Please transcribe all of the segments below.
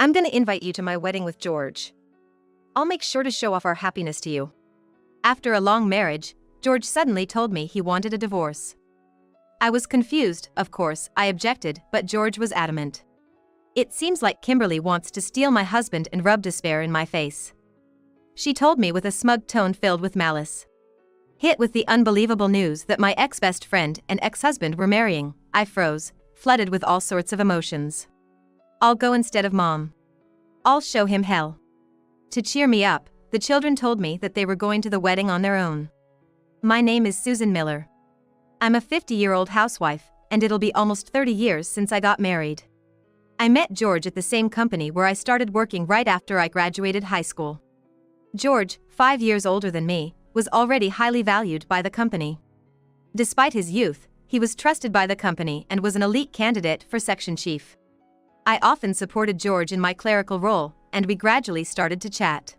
I'm gonna invite you to my wedding with George. I'll make sure to show off our happiness to you. After a long marriage, George suddenly told me he wanted a divorce. I was confused, of course. I objected, but George was adamant. It seems like Kimberly wants to steal my husband and rub despair in my face. She told me with a smug tone filled with malice. Hit with the unbelievable news that my ex-best friend and ex-husband were marrying, I froze, flooded with all sorts of emotions. I'll go instead of Mom. I'll show him hell. To cheer me up, the children told me that they were going to the wedding on their own. My name is Susan Miller. I'm a 50-year-old housewife, and it'll be almost 30 years since I got married. I met George at the same company where I started working right after I graduated high school. George, 5 years older than me, was already highly valued by the company. Despite his youth, he was trusted by the company and was an elite candidate for section chief. I often supported George in my clerical role, and we gradually started to chat.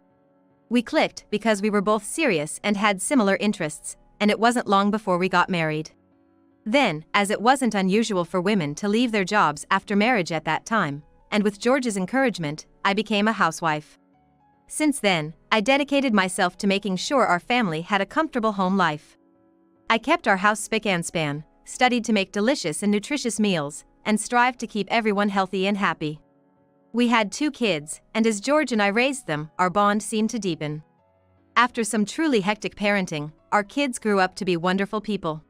We clicked because we were both serious and had similar interests, and it wasn't long before we got married. Then, as it wasn't unusual for women to leave their jobs after marriage at that time, and with George's encouragement, I became a housewife. Since then, I dedicated myself to making sure our family had a comfortable home life. I kept our house spick and span, studied to make delicious and nutritious meals, and strived to keep everyone healthy and happy. We had 2 kids, and as George and I raised them, our bond seemed to deepen. After some truly hectic parenting, our kids grew up to be wonderful people.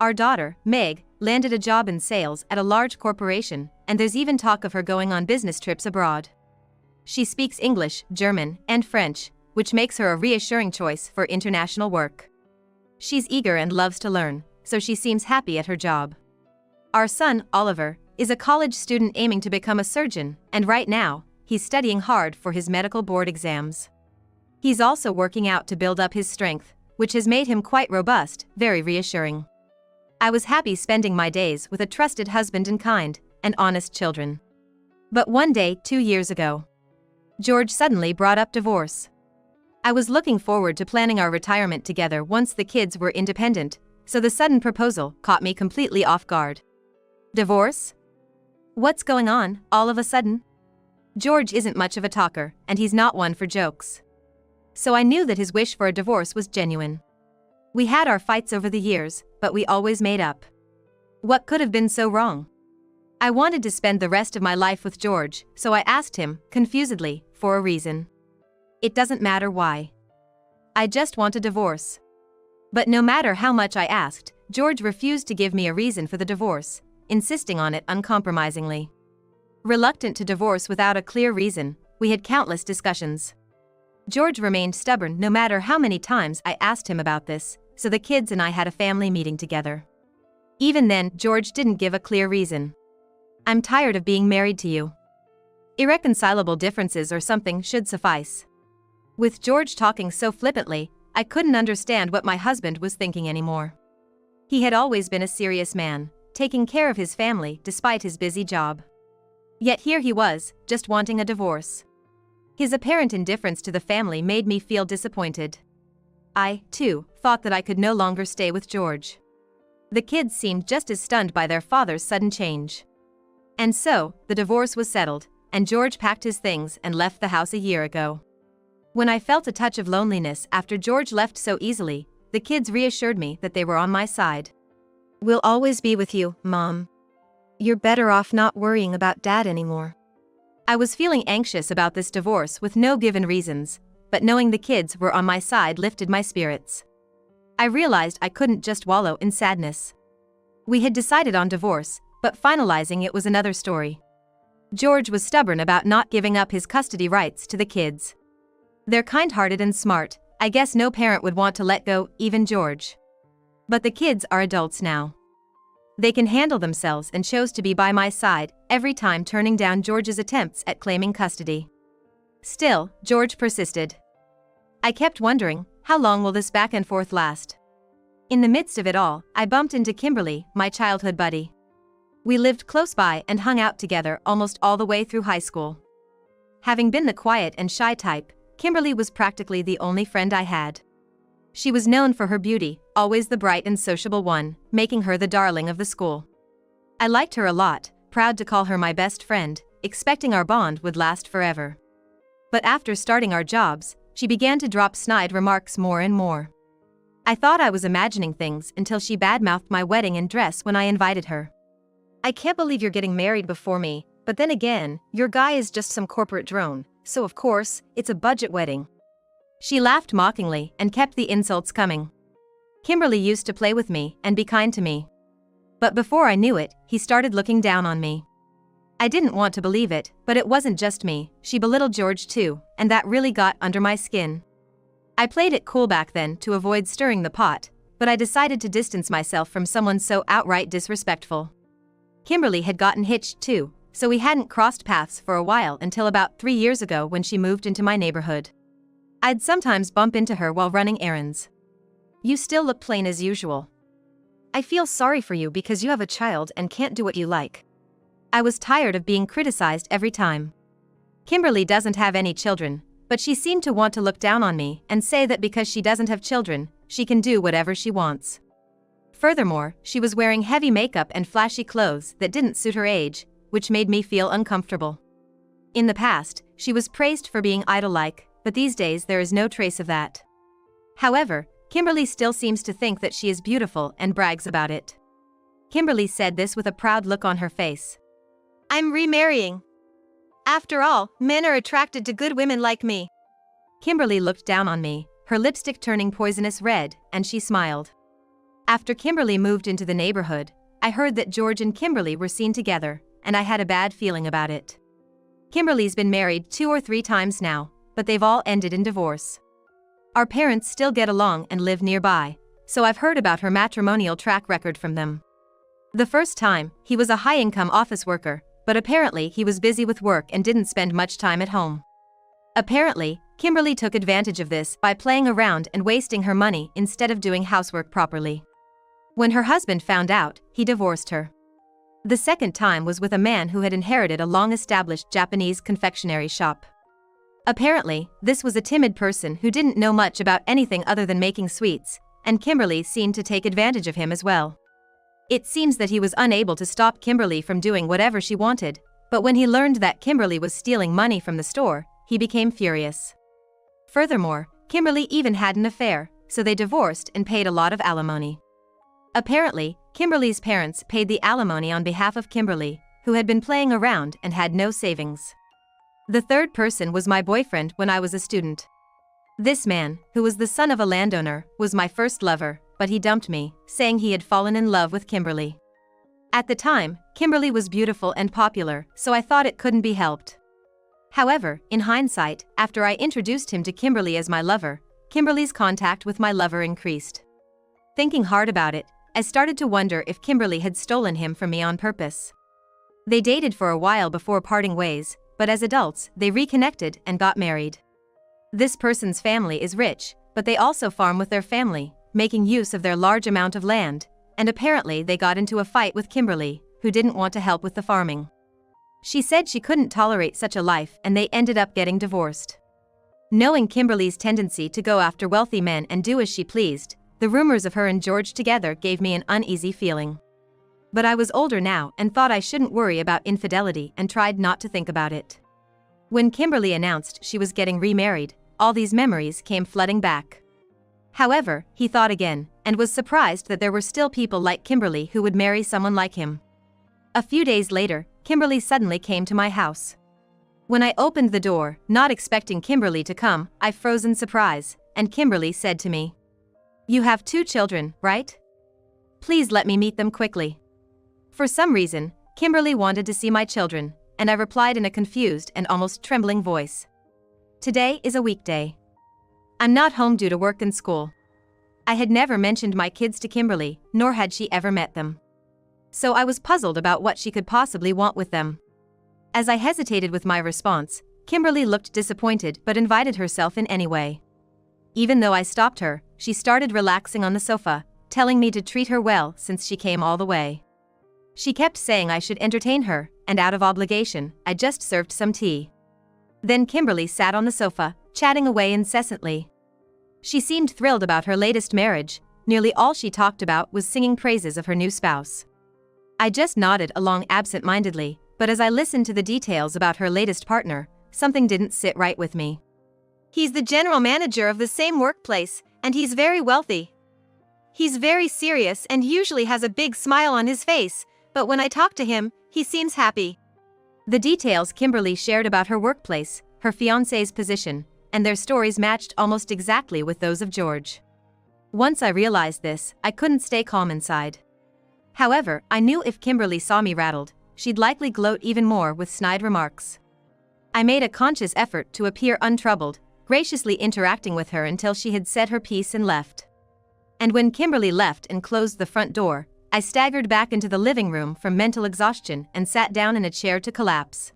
Our daughter, Meg, landed a job in sales at a large corporation, and there's even talk of her going on business trips abroad. She speaks English, German, and French, which makes her a reassuring choice for international work. She's eager and loves to learn, so she seems happy at her job. Our son, Oliver, is a college student aiming to become a surgeon, and right now, he's studying hard for his medical board exams. He's also working out to build up his strength, which has made him quite robust, very reassuring. I was happy spending my days with a trusted husband and kind and honest children. But one day, 2 years ago, George suddenly brought up divorce. I was looking forward to planning our retirement together once the kids were independent, so the sudden proposal caught me completely off guard. Divorce? What's going on, all of a sudden? George isn't much of a talker, and he's not one for jokes. So I knew that his wish for a divorce was genuine. We had our fights over the years, but we always made up. What could have been so wrong? I wanted to spend the rest of my life with George, so I asked him, confusedly, for a reason. It doesn't matter why. I just want a divorce. But no matter how much I asked, George refused to give me a reason for the divorce, insisting on it uncompromisingly. Reluctant to divorce without a clear reason, we had countless discussions. George remained stubborn no matter how many times I asked him about this, so the kids and I had a family meeting together. Even then, George didn't give a clear reason. I'm tired of being married to you. Irreconcilable differences or something should suffice. With George talking so flippantly, I couldn't understand what my husband was thinking anymore. He had always been a serious man, taking care of his family despite his busy job. Yet here he was, just wanting a divorce. His apparent indifference to the family made me feel disappointed. I, too, thought that I could no longer stay with George. The kids seemed just as stunned by their father's sudden change. And so, the divorce was settled, and George packed his things and left the house a year ago. When I felt a touch of loneliness after George left so easily, the kids reassured me that they were on my side. We'll always be with you, Mom. You're better off not worrying about Dad anymore. I was feeling anxious about this divorce with no given reasons, but knowing the kids were on my side lifted my spirits. I realized I couldn't just wallow in sadness. We had decided on divorce, but finalizing it was another story. George was stubborn about not giving up his custody rights to the kids. They're kind-hearted and smart. I guess no parent would want to let go, even George. But the kids are adults now. They can handle themselves and chose to be by my side, every time turning down George's attempts at claiming custody. Still, George persisted. I kept wondering, how long will this back and forth last? In the midst of it all, I bumped into Kimberly, my childhood buddy. We lived close by and hung out together almost all the way through high school. Having been the quiet and shy type, Kimberly was practically the only friend I had. She was known for her beauty, always the bright and sociable one, making her the darling of the school. I liked her a lot, proud to call her my best friend, expecting our bond would last forever. But after starting our jobs, she began to drop snide remarks more and more. I thought I was imagining things until she badmouthed my wedding and dress when I invited her. "I can't believe you're getting married before me, but then again, your guy is just some corporate drone, so of course, it's a budget wedding." She laughed mockingly and kept the insults coming. Kimberly used to play with me and be kind to me. But before I knew it, he started looking down on me. I didn't want to believe it, but it wasn't just me, she belittled George too, and that really got under my skin. I played it cool back then to avoid stirring the pot, but I decided to distance myself from someone so outright disrespectful. Kimberly had gotten hitched too, so we hadn't crossed paths for a while until about 3 years ago when she moved into my neighborhood. I'd sometimes bump into her while running errands. "You still look plain as usual. I feel sorry for you because you have a child and can't do what you like." I was tired of being criticized every time. Kimberly doesn't have any children, but she seemed to want to look down on me and say that because she doesn't have children, she can do whatever she wants. Furthermore, she was wearing heavy makeup and flashy clothes that didn't suit her age, which made me feel uncomfortable. In the past, she was praised for being idol-like, but these days there is no trace of that. However, Kimberly still seems to think that she is beautiful and brags about it. Kimberly said this with a proud look on her face. "I'm remarrying. After all, men are attracted to good women like me." Kimberly looked down on me, her lipstick turning poisonous red, and she smiled. After Kimberly moved into the neighborhood, I heard that George and Kimberly were seen together, and I had a bad feeling about it. Kimberly's been married 2 or 3 times now, but they've all ended in divorce. Our parents still get along and live nearby, so I've heard about her matrimonial track record from them. The first time, he was a high-income office worker, but apparently he was busy with work and didn't spend much time at home. Apparently, Kimberly took advantage of this by playing around and wasting her money instead of doing housework properly. When her husband found out, he divorced her. The second time was with a man who had inherited a long-established Japanese confectionery shop. Apparently, this was a timid person who didn't know much about anything other than making sweets, and Kimberly seemed to take advantage of him as well. It seems that he was unable to stop Kimberly from doing whatever she wanted, but when he learned that Kimberly was stealing money from the store, he became furious. Furthermore, Kimberly even had an affair, so they divorced and paid a lot of alimony. Apparently, Kimberly's parents paid the alimony on behalf of Kimberly, who had been playing around and had no savings. The third person was my boyfriend when I was a student. This man, who was the son of a landowner, was my first lover, but he dumped me, saying he had fallen in love with Kimberly. At the time, Kimberly was beautiful and popular, so I thought it couldn't be helped. However, in hindsight, after I introduced him to Kimberly as my lover, Kimberly's contact with my lover increased. Thinking hard about it, I started to wonder if Kimberly had stolen him from me on purpose. They dated for a while before parting ways, but as adults, they reconnected and got married. This person's family is rich, but they also farm with their family, making use of their large amount of land, and apparently they got into a fight with Kimberly, who didn't want to help with the farming. She said she couldn't tolerate such a life and they ended up getting divorced. Knowing Kimberly's tendency to go after wealthy men and do as she pleased, the rumors of her and George together gave me an uneasy feeling. But I was older now and thought I shouldn't worry about infidelity and tried not to think about it. When Kimberly announced she was getting remarried, all these memories came flooding back. However, he thought again, and was surprised that there were still people like Kimberly who would marry someone like him. A few days later, Kimberly suddenly came to my house. When I opened the door, not expecting Kimberly to come, I froze in surprise, and Kimberly said to me, "You have 2 children, right? Please let me meet them quickly." For some reason, Kimberly wanted to see my children, and I replied in a confused and almost trembling voice. "Today is a weekday. I'm not home due to work and school." I had never mentioned my kids to Kimberly, nor had she ever met them. So I was puzzled about what she could possibly want with them. As I hesitated with my response, Kimberly looked disappointed but invited herself in anyway. Even though I stopped her, she started relaxing on the sofa, telling me to treat her well since she came all the way. She kept saying I should entertain her, and out of obligation, I just served some tea. Then Kimberly sat on the sofa, chatting away incessantly. She seemed thrilled about her latest marriage. Nearly all she talked about was singing praises of her new spouse. I just nodded along absent-mindedly, But as I listened to the details about her latest partner, something didn't sit right with me. He's the general manager of the same workplace, and he's very wealthy. He's very serious and usually has a big smile on his face, but when I talk to him, he seems happy. The details Kimberly shared about her workplace, her fiancé's position, and their stories matched almost exactly with those of George. Once I realized this, I couldn't stay calm inside. However, I knew if Kimberly saw me rattled, she'd likely gloat even more with snide remarks. I made a conscious effort to appear untroubled, graciously interacting with her until she had said her piece and left. And when Kimberly left and closed the front door, I staggered back into the living room from mental exhaustion and sat down in a chair to collapse.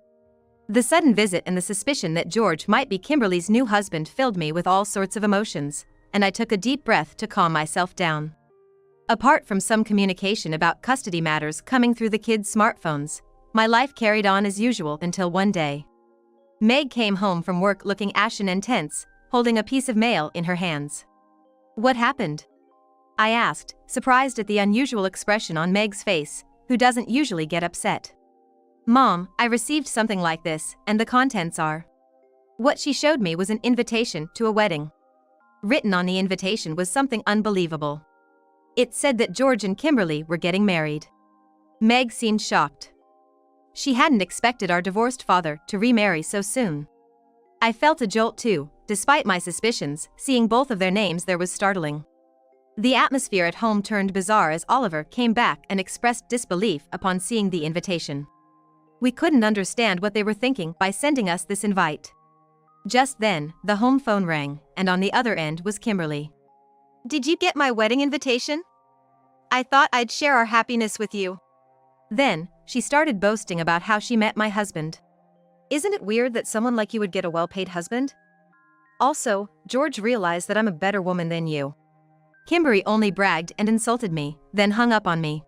The sudden visit and the suspicion that George might be Kimberly's new husband filled me with all sorts of emotions, and I took a deep breath to calm myself down. Apart from some communication about custody matters coming through the kids' smartphones, my life carried on as usual until one day. Meg came home from work looking ashen and tense, holding a piece of mail in her hands. "What happened?" I asked, surprised at the unusual expression on Meg's face, who doesn't usually get upset. "Mom, I received something like this, and the contents are..." What she showed me was an invitation to a wedding. Written on the invitation was something unbelievable. It said that George and Kimberly were getting married. Meg seemed shocked. She hadn't expected our divorced father to remarry so soon. I felt a jolt too, despite my suspicions. Seeing both of their names there was startling. The atmosphere at home turned bizarre as Oliver came back and expressed disbelief upon seeing the invitation. We couldn't understand what they were thinking by sending us this invite. Just then, the home phone rang, and on the other end was Kimberly. "Did you get my wedding invitation? I thought I'd share our happiness with you." Then, she started boasting about how she met my husband. "Isn't it weird that someone like you would get a well-paid husband? Also, George realized that I'm a better woman than you." Kimberly only bragged and insulted me, then hung up on me.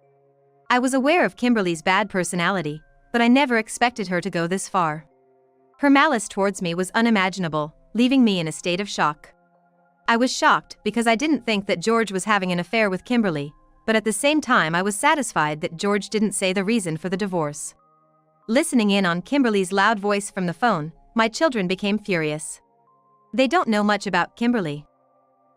I was aware of Kimberly's bad personality, but I never expected her to go this far. Her malice towards me was unimaginable, leaving me in a state of shock. I was shocked because I didn't think that George was having an affair with Kimberly, but at the same time I was satisfied that George didn't say the reason for the divorce. Listening in on Kimberly's loud voice from the phone, my children became furious. They don't know much about Kimberly.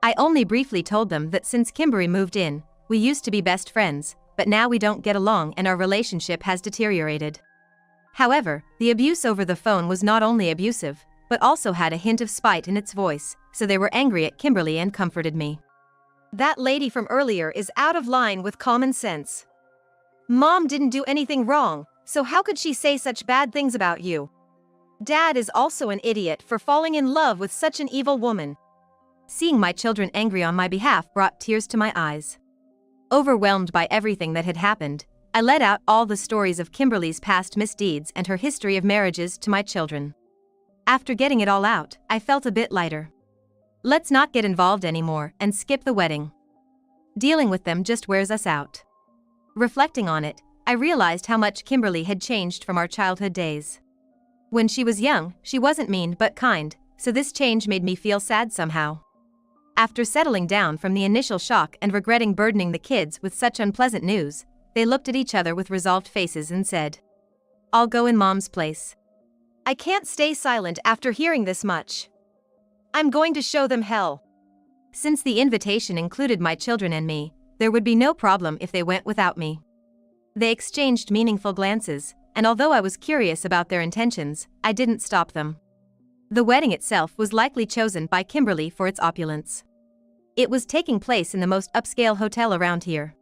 I only briefly told them that since Kimberly moved in, we used to be best friends, but now we don't get along and our relationship has deteriorated. However, the abuse over the phone was not only abusive, but also had a hint of spite in its voice, so they were angry at Kimberly and comforted me. "That lady from earlier is out of line with common sense. Mom didn't do anything wrong, so how could she say such bad things about you? Dad is also an idiot for falling in love with such an evil woman." Seeing my children angry on my behalf brought tears to my eyes. Overwhelmed by everything that had happened, I let out all the stories of Kimberly's past misdeeds and her history of marriages to my children. After getting it all out, I felt a bit lighter. Let's not get involved anymore and skip the wedding. Dealing with them just wears us out. Reflecting on it, I realized how much Kimberly had changed from our childhood days. When she was young, she wasn't mean but kind, so this change made me feel sad somehow. After settling down from the initial shock and regretting burdening the kids with such unpleasant news, they looked at each other with resolved faces and said, "I'll go in Mom's place." I can't stay silent after hearing this much. I'm going to show them hell. Since the invitation included my children and me, there would be no problem if they went without me. They exchanged meaningful glances, and although I was curious about their intentions, I didn't stop them. The wedding itself was likely chosen by Kimberly for its opulence. It was taking place in the most upscale hotel around here.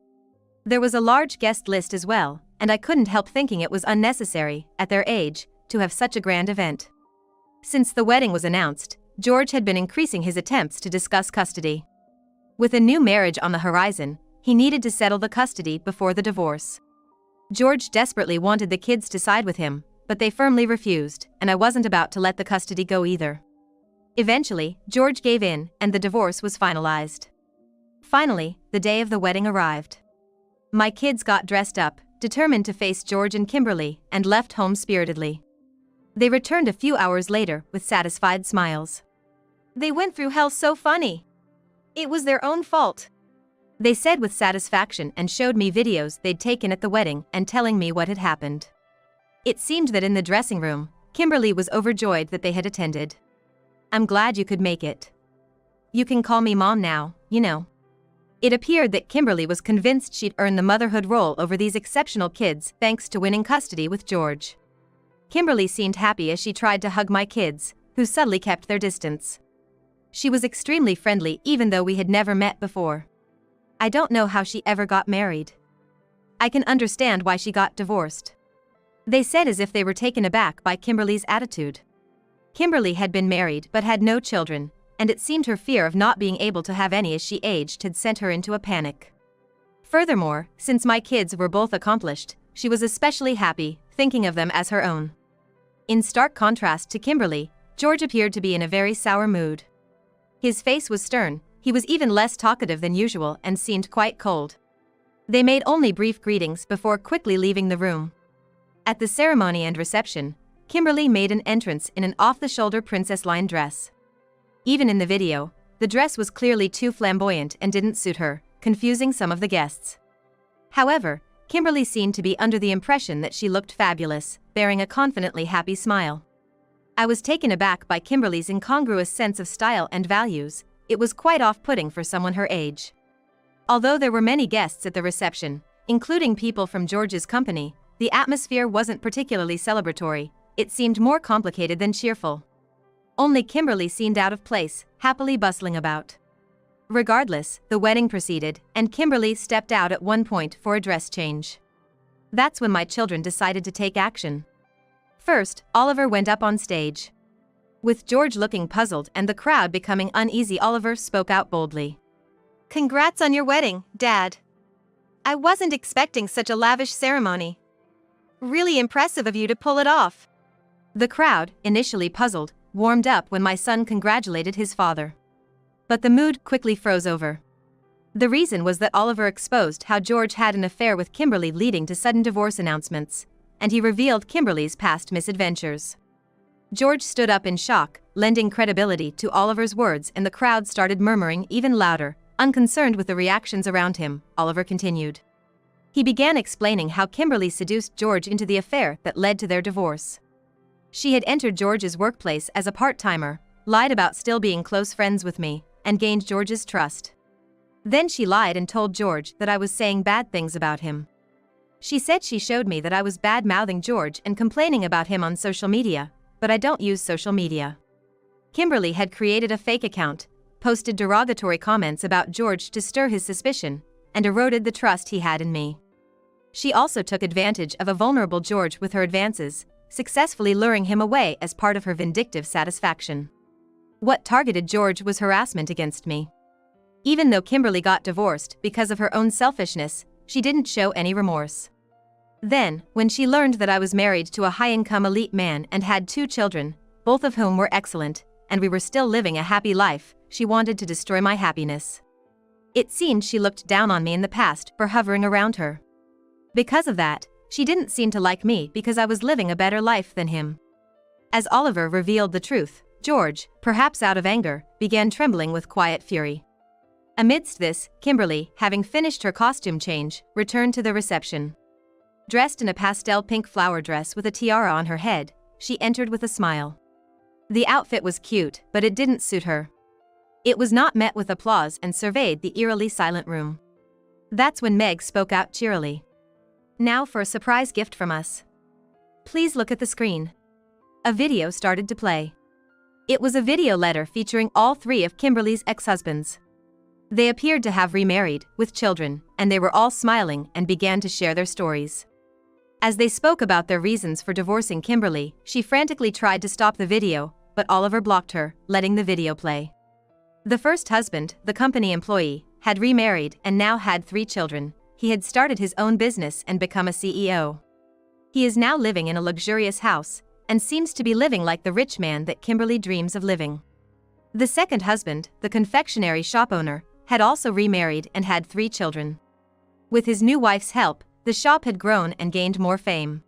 There was a large guest list as well, and I couldn't help thinking it was unnecessary, at their age, to have such a grand event. Since the wedding was announced, George had been increasing his attempts to discuss custody. With a new marriage on the horizon, he needed to settle the custody before the divorce. George desperately wanted the kids to side with him, but they firmly refused, and I wasn't about to let the custody go either. Eventually, George gave in, and the divorce was finalized. Finally, the day of the wedding arrived. My kids got dressed up, determined to face George and Kimberly, and left home spiritedly. They returned a few hours later with satisfied smiles. "They went through hell so funny. It was their own fault," they said with satisfaction and showed me videos they'd taken at the wedding and telling me what had happened. It seemed that in the dressing room, Kimberly was overjoyed that they had attended. "I'm glad you could make it. You can call me Mom now, you know." It appeared that Kimberly was convinced she'd earned the motherhood role over these exceptional kids thanks to winning custody with George. Kimberly seemed happy as she tried to hug my kids, who subtly kept their distance. She was extremely friendly even though we had never met before. I don't know how she ever got married. I can understand why she got divorced. They said as if they were taken aback by Kimberly's attitude. Kimberly had been married but had no children, and it seemed her fear of not being able to have any as she aged had sent her into a panic. Furthermore, since my kids were both accomplished, she was especially happy, thinking of them as her own. In stark contrast to Kimberly, George appeared to be in a very sour mood. His face was stern, he was even less talkative than usual and seemed quite cold. They made only brief greetings before quickly leaving the room. At the ceremony and reception, Kimberly made an entrance in an off-the-shoulder princess-line dress. Even in the video, the dress was clearly too flamboyant and didn't suit her, confusing some of the guests. However, Kimberly seemed to be under the impression that she looked fabulous, bearing a confidently happy smile. I was taken aback by Kimberly's incongruous sense of style and values. It was quite off-putting for someone her age. Although there were many guests at the reception, including people from George's company, the atmosphere wasn't particularly celebratory. It seemed more complicated than cheerful. Only Kimberly seemed out of place, happily bustling about. Regardless, the wedding proceeded, and Kimberly stepped out at one point for a dress change. That's when my children decided to take action. First, Oliver went up on stage. With George looking puzzled and the crowd becoming uneasy, Oliver spoke out boldly. "Congrats on your wedding, Dad. I wasn't expecting such a lavish ceremony. Really impressive of you to pull it off." The crowd, initially puzzled, warmed up when my son congratulated his father. But the mood quickly froze over. The reason was that Oliver exposed how George had an affair with Kimberly, leading to sudden divorce announcements, and he revealed Kimberly's past misadventures. George stood up in shock, lending credibility to Oliver's words, and the crowd started murmuring even louder, unconcerned with the reactions around him. Oliver continued. He began explaining how Kimberly seduced George into the affair that led to their divorce. She had entered George's workplace as a part-timer, lied about still being close friends with me, and gained George's trust. Then she lied and told George that I was saying bad things about him. She said she showed me that I was bad-mouthing George and complaining about him on social media, but I don't use social media. Kimberly had created a fake account, posted derogatory comments about George to stir his suspicion, and eroded the trust he had in me. She also took advantage of a vulnerable George with her advances, successfully luring him away as part of her vindictive satisfaction. What targeted George was harassment against me. Even though Kimberly got divorced because of her own selfishness, she didn't show any remorse. Then, when she learned that I was married to a high-income elite man and had 2 children, both of whom were excellent, and we were still living a happy life, she wanted to destroy my happiness. It seemed she looked down on me in the past for hovering around her. Because of that, she didn't seem to like me because I was living a better life than him. As Oliver revealed the truth, George, perhaps out of anger, began trembling with quiet fury. Amidst this, Kimberly, having finished her costume change, returned to the reception. Dressed in a pastel pink flower dress with a tiara on her head, she entered with a smile. The outfit was cute, but it didn't suit her. It was not met with applause and surveyed the eerily silent room. That's when Meg spoke out cheerily. "Now for a surprise gift from us. Please look at the screen." A video started to play. It was a video letter featuring all 3 of Kimberly's ex-husbands. They appeared to have remarried, with children, and they were all smiling and began to share their stories. As they spoke about their reasons for divorcing Kimberly, she frantically tried to stop the video, but Oliver blocked her, letting the video play. The first husband, the company employee, had remarried and now had 3 children. He had started his own business and become a CEO. He is now living in a luxurious house, and seems to be living like the rich man that Kimberly dreams of living. The second husband, the confectionery shop owner, had also remarried and had 3 children. With his new wife's help, the shop had grown and gained more fame.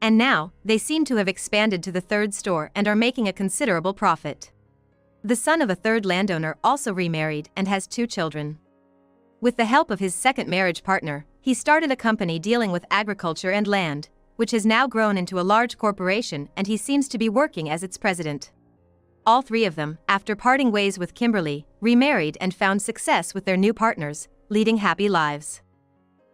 And now, they seem to have expanded to the 3rd store and are making a considerable profit. The son of a 3rd landowner also remarried and has 2 children. With the help of his second marriage partner, he started a company dealing with agriculture and land, which has now grown into a large corporation, and he seems to be working as its president. All three of them, after parting ways with Kimberly, remarried and found success with their new partners, leading happy lives.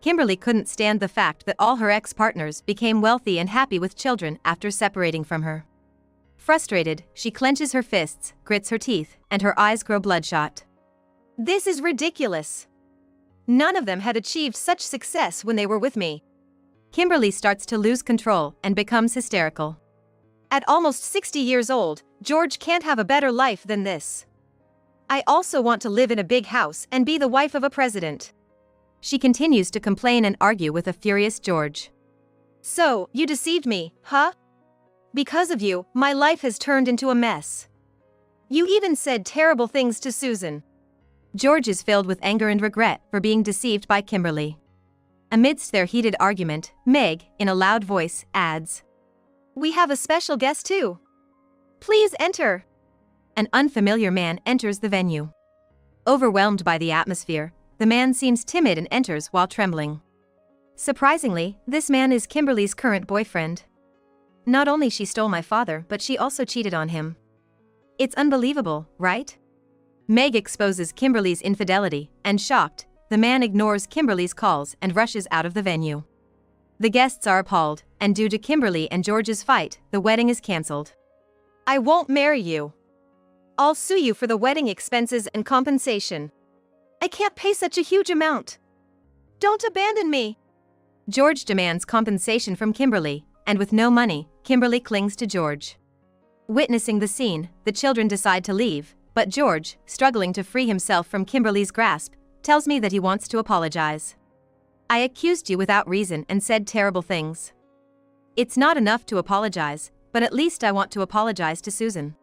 Kimberly couldn't stand the fact that all her ex-partners became wealthy and happy with children after separating from her. Frustrated, she clenches her fists, grits her teeth, and her eyes grow bloodshot. This is ridiculous. None of them had achieved such success when they were with me. Kimberly starts to lose control and becomes hysterical. At almost 60 years old, George can't have a better life than this. I also want to live in a big house and be the wife of a president. She continues to complain and argue with a furious George. So, you deceived me, huh? Because of you, my life has turned into a mess. You even said terrible things to Susan. George is filled with anger and regret for being deceived by Kimberly. Amidst their heated argument, Meg, in a loud voice, adds, "We have a special guest too. Please enter." An unfamiliar man enters the venue. Overwhelmed by the atmosphere, the man seems timid and enters while trembling. Surprisingly, this man is Kimberly's current boyfriend. Not only she stole my father, but she also cheated on him. It's unbelievable, right? Meg exposes Kimberly's infidelity, and shocked, the man ignores Kimberly's calls and rushes out of the venue. The guests are appalled, and due to Kimberly and George's fight, the wedding is cancelled. I won't marry you. I'll sue you for the wedding expenses and compensation. I can't pay such a huge amount. Don't abandon me. George demands compensation from Kimberly, and with no money, Kimberly clings to George. Witnessing the scene, the children decide to leave, but George, struggling to free himself from Kimberly's grasp, tells me that he wants to apologize. I accused you without reason and said terrible things. It's not enough to apologize, but at least I want to apologize to Susan.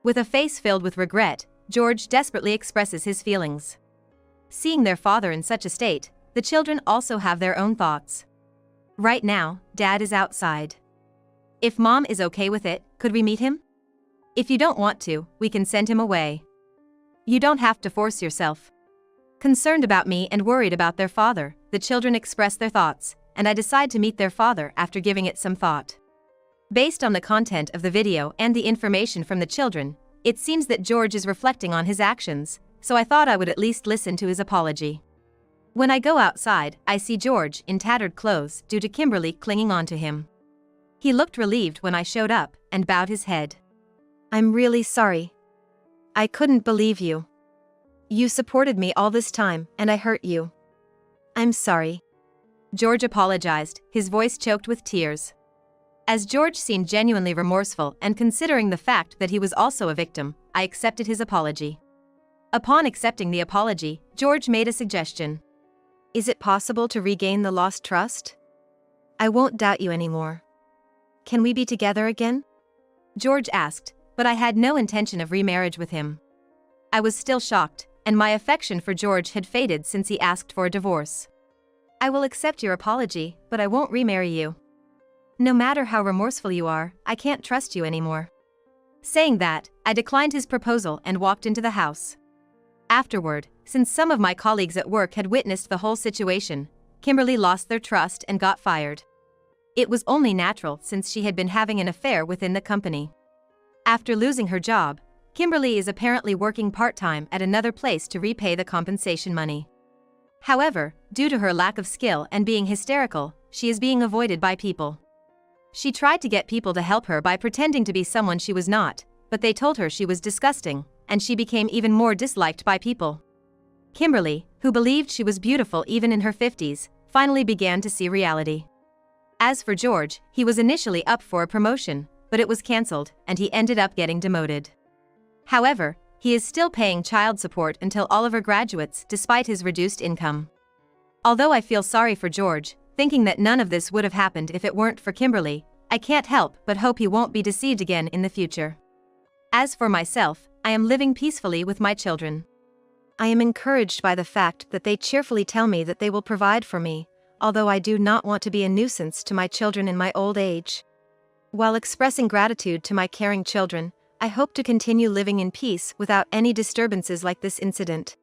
With a face filled with regret, George desperately expresses his feelings. Seeing their father in such a state, the children also have their own thoughts. Right now, Dad is outside. If Mom is okay with it, could we meet him? If you don't want to, we can send him away. You don't have to force yourself. Concerned about me and worried about their father, the children express their thoughts, and I decide to meet their father after giving it some thought. Based on the content of the video and the information from the children, it seems that George is reflecting on his actions, so I thought I would at least listen to his apology. When I go outside, I see George in tattered clothes due to Kimberly clinging onto him. He looked relieved when I showed up and bowed his head. I'm really sorry. I couldn't believe you. You supported me all this time, and I hurt you. I'm sorry. George apologized, his voice choked with tears. As George seemed genuinely remorseful and considering the fact that he was also a victim, I accepted his apology. Upon accepting the apology, George made a suggestion. Is it possible to regain the lost trust? I won't doubt you anymore. Can we be together again? George asked, but I had no intention of remarriage with him. I was still shocked, and my affection for George had faded since he asked for a divorce. I will accept your apology, but I won't remarry you. No matter how remorseful you are, I can't trust you anymore. Saying that, I declined his proposal and walked into the house. Afterward, since some of my colleagues at work had witnessed the whole situation, Kimberly lost their trust and got fired. It was only natural since she had been having an affair within the company. After losing her job, Kimberly is apparently working part-time at another place to repay the compensation money. However, due to her lack of skill and being hysterical, she is being avoided by people. She tried to get people to help her by pretending to be someone she was not, but they told her she was disgusting, and she became even more disliked by people. Kimberly, who believed she was beautiful even in her 50s, finally began to see reality. As for George, he was initially up for a promotion, but it was cancelled, and he ended up getting demoted. However, he is still paying child support until Oliver graduates despite his reduced income. Although I feel sorry for George, thinking that none of this would have happened if it weren't for Kimberly, I can't help but hope he won't be deceived again in the future. As for myself, I am living peacefully with my children. I am encouraged by the fact that they cheerfully tell me that they will provide for me, although I do not want to be a nuisance to my children in my old age. While expressing gratitude to my caring children, I hope to continue living in peace without any disturbances like this incident.